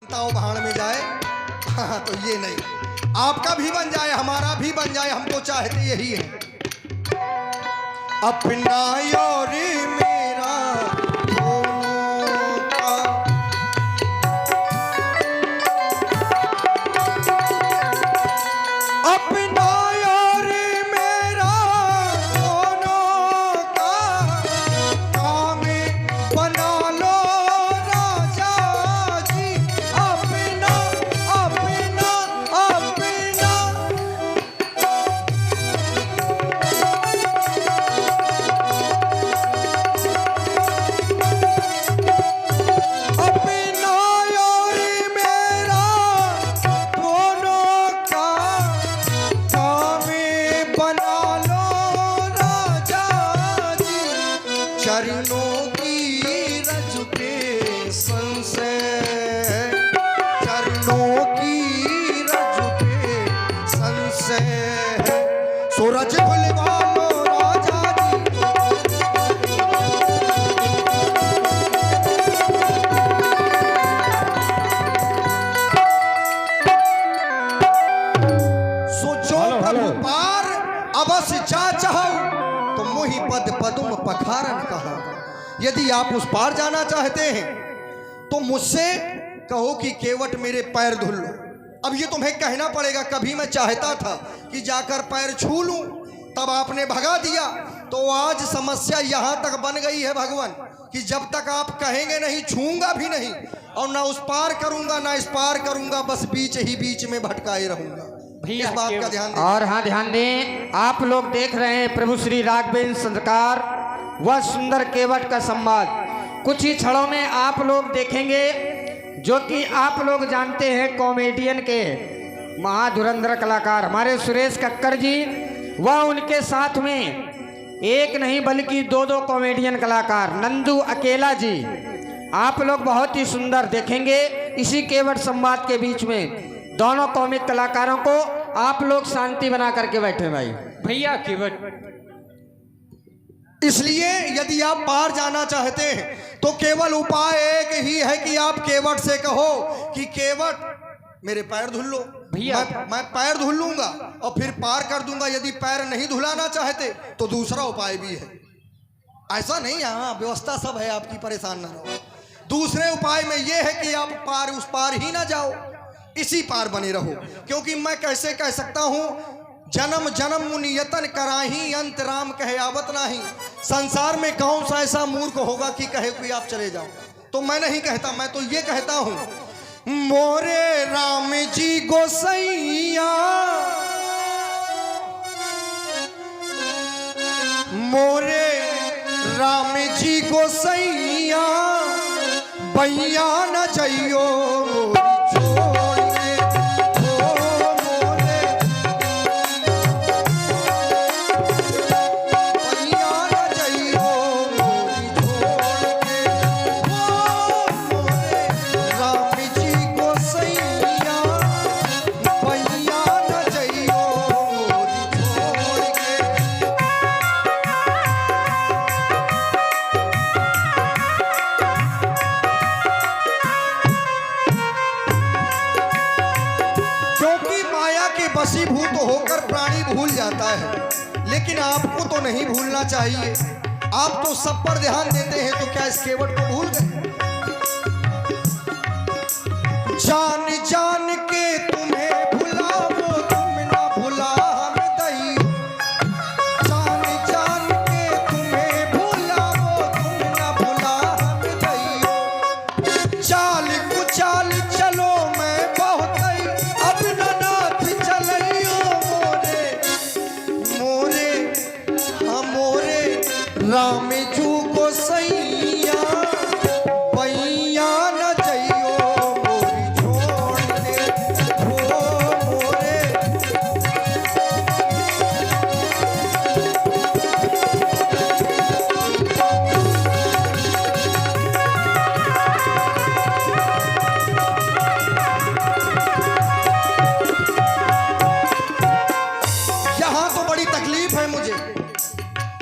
कुत्ता वो भाड़ में जाए। हाँ तो ये नहीं, आपका भी बन जाए हमारा भी बन जाए, हम तो चाहते यही है। अपना और मेरा दोनों का, अपना और मेरा दोनों का काम बना लो राजा जी। अपना अपना अपना अपना और मेरा दोनों का काम बना लो राजा जी। चरणों की रज पे संशय, चरणों की रज पे संशय, सूरज खुलवा लो राजा जी। सोचो प्रभु पार अवश्य जा चाहो, तो मोहि पद पदुम पखारन कहा। यदि आप उस पार जाना चाहते हैं तो मुझसे कहो कि केवट मेरे पैर धुल लो। अब ये तुम्हें कहना पड़ेगा, कभी मैं चाहता था कि जाकर पैर छू लूं, तब आपने भगा दिया। तो आज समस्या यहां तक बन गई है भगवान कि जब तक आप कहेंगे नहीं, छूंगा भी नहीं, और ना उस पार करूंगा ना इस पार करूंगा, बस बीच ही बीच में भटकाए रहूंगा। इस बात का ध्यान दें। और हाँ ध्यान दें, आप लोग देख रहे हैं प्रभु श्री राघवेंद्र सरकार वह सुंदर केवट का संवाद। कुछ ही क्षणों में आप लोग देखेंगे जो कि आप लोग जानते हैं कॉमेडियन के महाधुरंधर कलाकार हमारे सुरेश कक्कर जी, वह उनके साथ में एक नहीं बल्कि दो दो कॉमेडियन कलाकार नंदू अकेला जी। आप लोग बहुत ही सुंदर देखेंगे इसी केवट संवाद के बीच में। दोनों कॉमिक कलाकारों को आप लोग शांति बना करके बैठे भाई। भैया केवट, इसलिए यदि आप पार जाना चाहते हैं तो केवल उपाय एक ही है कि आप केवट से कहो कि केवट मेरे पैर धुल लो। भैया मैं पैर धुल लूंगा और फिर पार कर दूंगा। यदि पैर नहीं धुलाना चाहते तो दूसरा उपाय भी है। ऐसा नहीं, यहाँ व्यवस्था सब है, आपकी परेशान ना रहो। दूसरे उपाय में यह है कि आप पार उस पार ही ना जाओ, इसी पार बने रहो। क्योंकि मैं कैसे कह सकता हूं, जन्म जन्म मुनि यतन कराही, अंत राम कहे आवत नाही। संसार में कौन सा ऐसा मूर्ख होगा कि कहे कोई आप चले जाओ। तो मैं नहीं कहता, मैं तो ये कहता हूं, मोरे राम जी गोसैया, मोरे राम जी गोसैया, बैया न जइयो वशीभूत होकर प्राणी भूल जाता है, लेकिन आपको तो नहीं भूलना चाहिए। आप तो सब पर ध्यान देते हैं, तो क्या इस केवट को भूल गए? जान जान के तुम्हें भुलाओ, तुम ना भुला हम दई। जान जान के तुम्हें भुलाओ, तुम ना भुला हम दई। चाल कुचाल चलो मैं बहुत अब ना नाथ चलियो मोरे, मोरे हाँ मोरे राम जू को सैया, बैया न जइयो मोरी छोड़ के हो मोरे।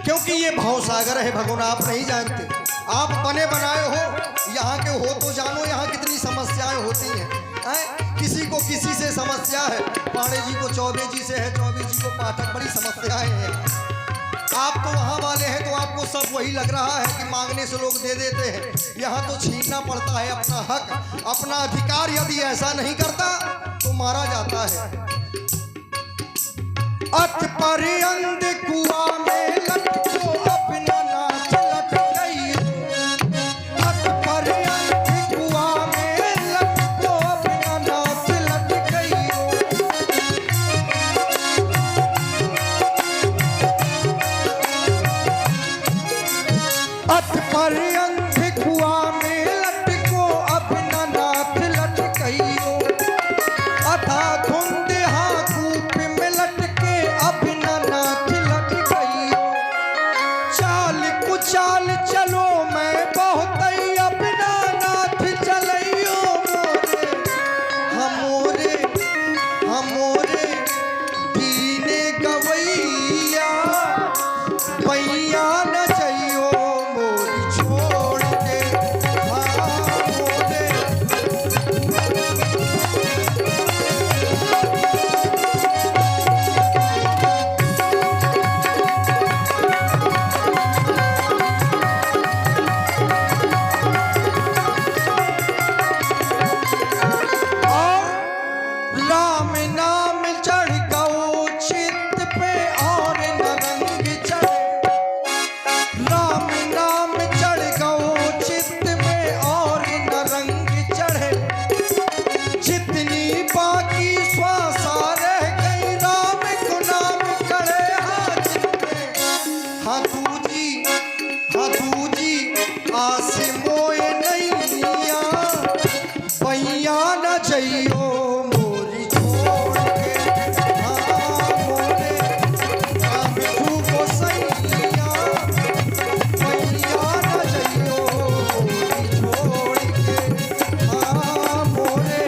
क्योंकि ये भवसागर है भगवान, आप नहीं जानते। आप बने बनाए हो, यहाँ के हो तो जानो यहाँ कितनी समस्याएं होती हैं। किसी को किसी से समस्या है, पांडे जी को चौबे जी से है, चौबे जी को पाठक, बड़ी समस्याएं हैं। आप तो वहाँ वाले हैं तो आपको सब वही लग रहा है कि मांगने से लोग दे देते हैं। यहाँ तो छीनना पड़ता है अपना हक, अपना अधिकार। यदि ऐसा नहीं करता तो मारा जाता है। अत पर अंध कुआ में लटको अपना नाच लट गई। अत पर अंध कुआ में लटको अपना नाच लट गई। अत पर अंध कुआ में लटको अपना नाथ लट गई। अथा धुंध कूप में लटके अपना नाथ लट गई। चाल कुचाल चलो मैं बहुत अपना नाथ चलइयो मोरे। हमोरे दीने गवैया पैया न जइयो मोरी छोड़ के। हाँ मोरे राम नाम चढ़ गओ चित्त पे और न रंग चढ़े। राम नाम चढ़ गओ चित्त में और न रंग चढ़े। जितनी बाकी श्वासा रह गई राम को नाम करे हाथ में। हाँ दूजी आस मोए नैया पैया न जइयो मोरी छोड़ के। हाँ मोरे राम को सैया पैया न जइयो मोरी छोड़ के। हाँ मोरे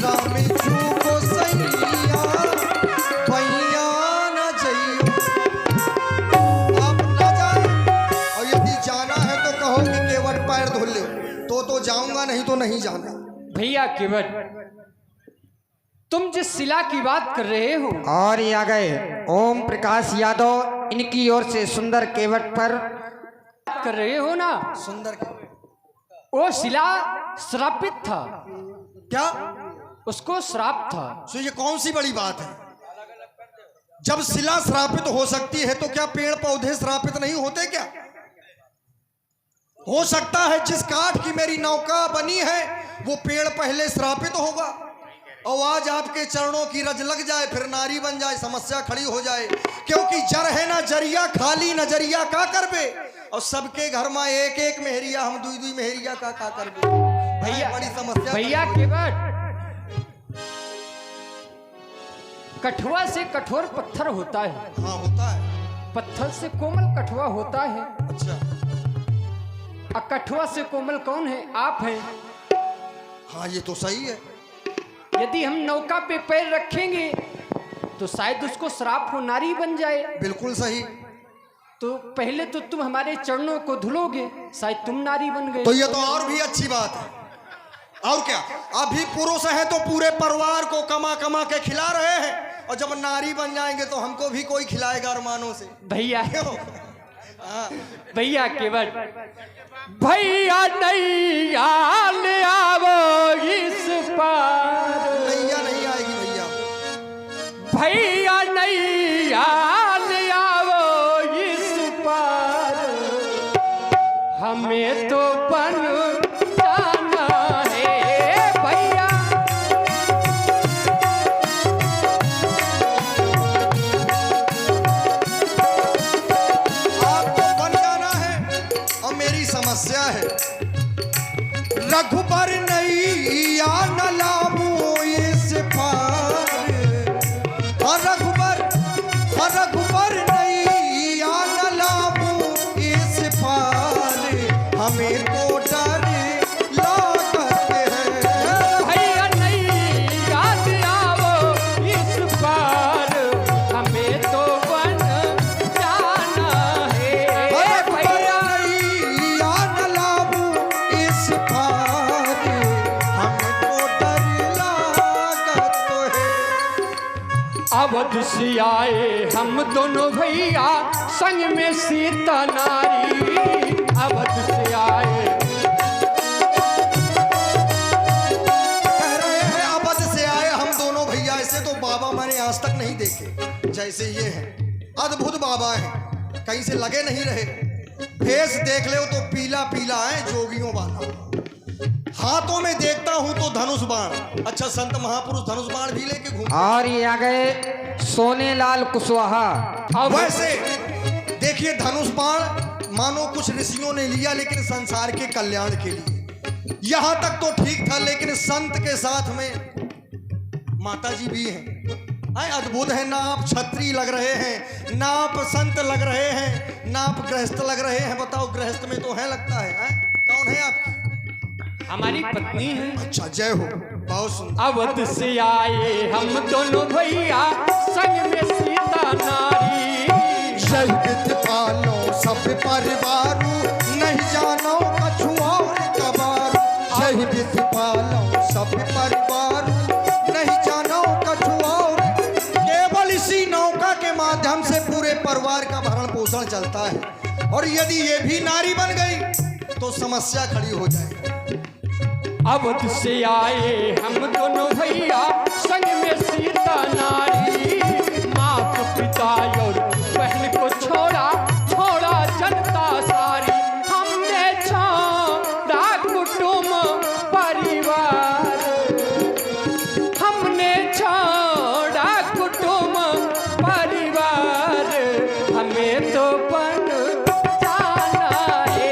राम को सैया पैया न जइयो। आप न जाए, और यदि जाना है तो कहो कि केवट पैर धुल ले, तो जाऊंगा, नहीं तो नहीं जाना। भैया केवट, तुम जिस शिला की बात कर रहे हो, और ये आ गए ओम प्रकाश यादव, इनकी ओर से सुंदर केवट पर कर रहे हो ना, सुंदर के वो शिला श्रापित था। क्या? उसको श्राप था। सो ये कौन सी बड़ी बात है? जब शिला श्रापित हो सकती है तो क्या पेड़ पौधे श्रापित नहीं होते क्या? हो सकता है जिस काठ की मेरी नौका बनी है वो पेड़ पहले श्रापित होगा, और आज आपके चरणों की रज लग जाए, फिर नारी बन जाए, समस्या खड़ी हो जाए। क्योंकि जर है ना जरिया, खाली नजरिया का करबे, और सबके घर में एक एक मेहरिया, हम दुई दुई मेहरिया का करबे। भैया बड़ी समस्या। भैया केवट, कठुआ से कठोर पत्थर होता है। हाँ होता है। पत्थर से कोमल कठुआ होता है। अच्छा, और कठुआ से कोमल कौन है? आप हैं। हाँ ये तो सही है। यदि हम नौका पे पैर रखेंगे तो शायद उसको श्राप हो नारी बन जाए। बिल्कुल सही। तो पहले तो तुम हमारे चरणों को धुलोगे, शायद तुम नारी बन गए। तो ये तो और भी अच्छी बात है। और क्या, अभी पुरुष है तो पूरे परिवार को कमा कमा के खिला रहे हैं, और जब नारी बन जाएंगे तो हमको भी कोई खिलाएगा अरमानों से। भैया क्यों? हाँ। भैया केवट, भैया नैया ले आवो इस पार। नैया नहीं आएगी भैया। भैया नैया ले आवो इस पार। हमें तो बन जाना है भैया। आपको बन जाना है, और मेरी समस्या है रघुबर नैया न लाऊं इस पार। हाँ रघुबर नैया न लाऊं इस पार। हमें तो डर लागत है। भैया नैया ले आवो इस पार। हमें तो बन जाना है भैया। नैया न लाऊं इस पार। हमें तो डर अवध से आए हम दोनों भैया, संग में सीता नारी। अवध से आए, कह रहे हैं अवध से आए हम दोनों भैया। ऐसे तो बाबा मैंने आज तक नहीं देखे जैसे ये हैं। अद्भुत बाबा हैं, कहीं से लगे नहीं रहे। फेस देख ले तो पीला पीला है, जोगियों वाला। हाथों में देखता हूं तो धनुष बाण। अच्छा, संत महापुरुष धनुष बाण भी लेके घूम। और ये आ गए सोनेलाल कुशवाहा। वैसे देखिए, धनुष बाण मानो कुछ ऋषियों ने लिया, लेकिन संसार के कल्याण के लिए। यहां तक तो ठीक था, लेकिन संत के साथ में माता जी भी हैं। अद्भुत है ना। आप छत्री लग रहे हैं, ना आप संत लग रहे हैं, ना आप गृहस्थ लग रहे हैं। बताओ, गृहस्थ में तो है लगता है। कौन है आपकी? हमारी पत्नी है। अच्छा, जय हो, बहुत सुंदर। अवध से आए हम दोनों भैया, संग में सीता नारी। शहीद पालो सब परिवारू, नहीं जानो कछुआर कबारू। शहीद पालो सब परिवारू, नहीं जानो कछुआर। केवल इसी नौका के माध्यम से पूरे परिवार का भरण पोषण चलता है, और यदि ये भी नारी बन गई तो समस्या खड़ी हो जाएगी। अवध से आए हम दोनों भैया, संग में सीता नारी। माँ को पिता और बहन को छोड़ा, छोड़ा जनता सारी। हमने छोड़ा कुटुंब परिवार, हमने छोड़ा कुटुंब परिवार। हमें तो बन जाना है।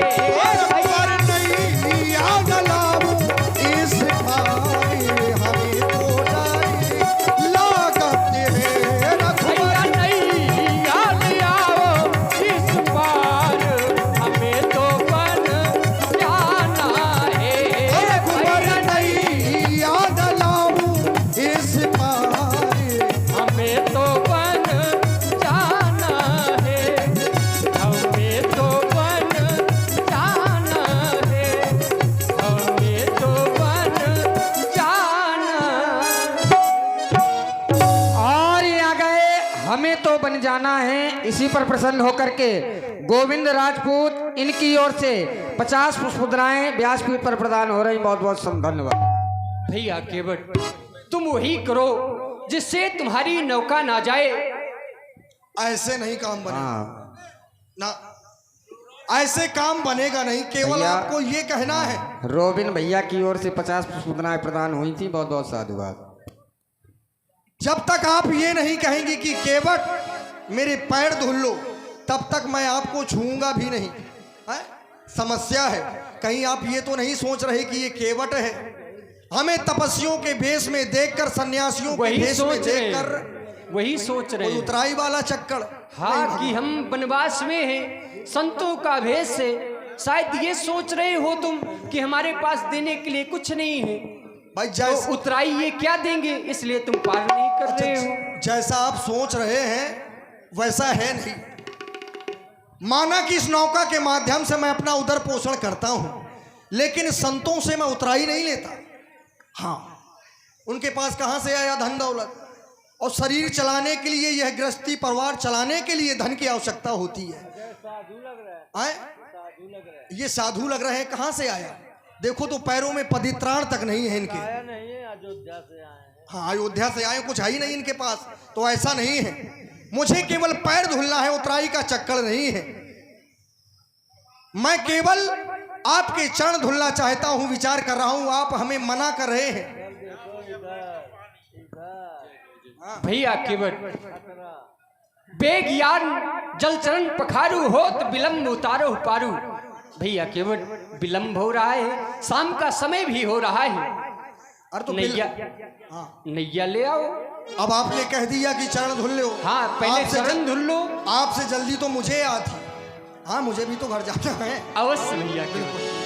हमें तो बन जाना है। इसी पर प्रसन्न होकर के गोविंद राजपूत इनकी ओर से 50 पुष्पमुद्राएं व्यासपीठ पर प्रदान हो रही। बहुत बहुत धन्यवाद। भैया केवट, तुम वही करो जिससे तुम्हारी नौका ना जाए। ऐसे नहीं काम बनेगा हाँ। ना, ऐसे काम बनेगा नहीं। केवल भैया, आपको ये कहना है। रोबिन भैया की ओर से 50 पुष्पमुद्राएं प्रदान हुई थी। बहुत बहुत साधुवाद। जब तक आप ये नहीं कहेंगे कि केवट मेरे पैर धुल लो, तब तक मैं आपको छूऊंगा भी नहीं। है? समस्या है। कहीं आप ये तो नहीं सोच रहे कि ये केवट है। हमें तपस्वियों के भेष में देखकर, सन्यासियों के भेष में देखकर वही सोच रहे हैं। उतराई वाला चक्कर। हाँ, कि हम वनवास में हैं, संतों का भेष से। शायद ये सोच रहे हो तुम कि हमारे पास देने के लिए कुछ नहीं है भाई। तो उतराई ये क्या देंगे, इसलिए तुम पार नहीं कर रहे हो। जैसा आप सोच रहे हैं वैसा है नहीं। माना कि इस नौका के माध्यम से मैं अपना उदर पोषण करता हूं, लेकिन संतों से मैं उतराई नहीं लेता। हाँ, उनके पास कहां से आया धन दौलत? और शरीर चलाने के लिए, यह गृहस्थी परिवार चलाने के लिए धन की आवश्यकता होती है। ये साधु लग रहे हैं। कहां से आया? देखो तो पैरों में पवित्राण तक नहीं है इनके। अयोध्या से आए हैं। हाँ, अयोध्या से आए, कुछ है ही नहीं इनके पास। तो ऐसा नहीं है। मुझे केवल पैर धुलना है, उतराई का चक्कर नहीं है। मैं केवल आपके चरण धुलना चाहता हूं, विचार कर रहा हूं। आप हमें मना कर रहे हैं। भैया केवट, बेग यार जल चरण पखारू होत, विलंब उतारो पारू। भैया केवट, विलंब हो रहा है, शाम का समय भी हो रहा है। अरे तो नैया, हाँ, नैया ले आओ। अब आपने कह दिया कि चरण धुल लो। हाँ, पहले आपसे चरण धुल लो। आपसे जल्दी तो मुझे आती। हाँ, मुझे भी तो घर जाना है। अवश्य भैया केवट।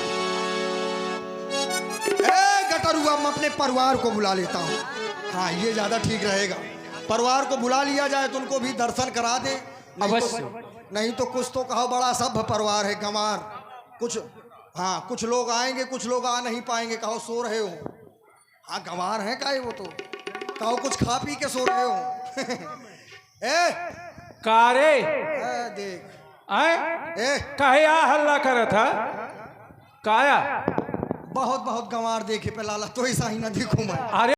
गटरुआ, मैं अपने परिवार को बुला लेता हूँ। हाँ, ये ज्यादा ठीक रहेगा। परिवार को बुला लिया जाए तो उनको भी दर्शन करा दे। अवश्य। नहीं तो कुछ तो कहो, बड़ा सभ्य परिवार है, गंवार कुछ। हाँ, कुछ लोग आएंगे, कुछ लोग आ नहीं पाएंगे। कहो सो रहे हो। हाँ, गंवार है का वो तो। कहो कुछ खा पी के सो रहे हो। ए कारे देख आए ए काहे आ हल्ला करत था काया बहुत बहुत गंवार देखे पे लाला तो ऐसा ही ना देखूं मैं। अरे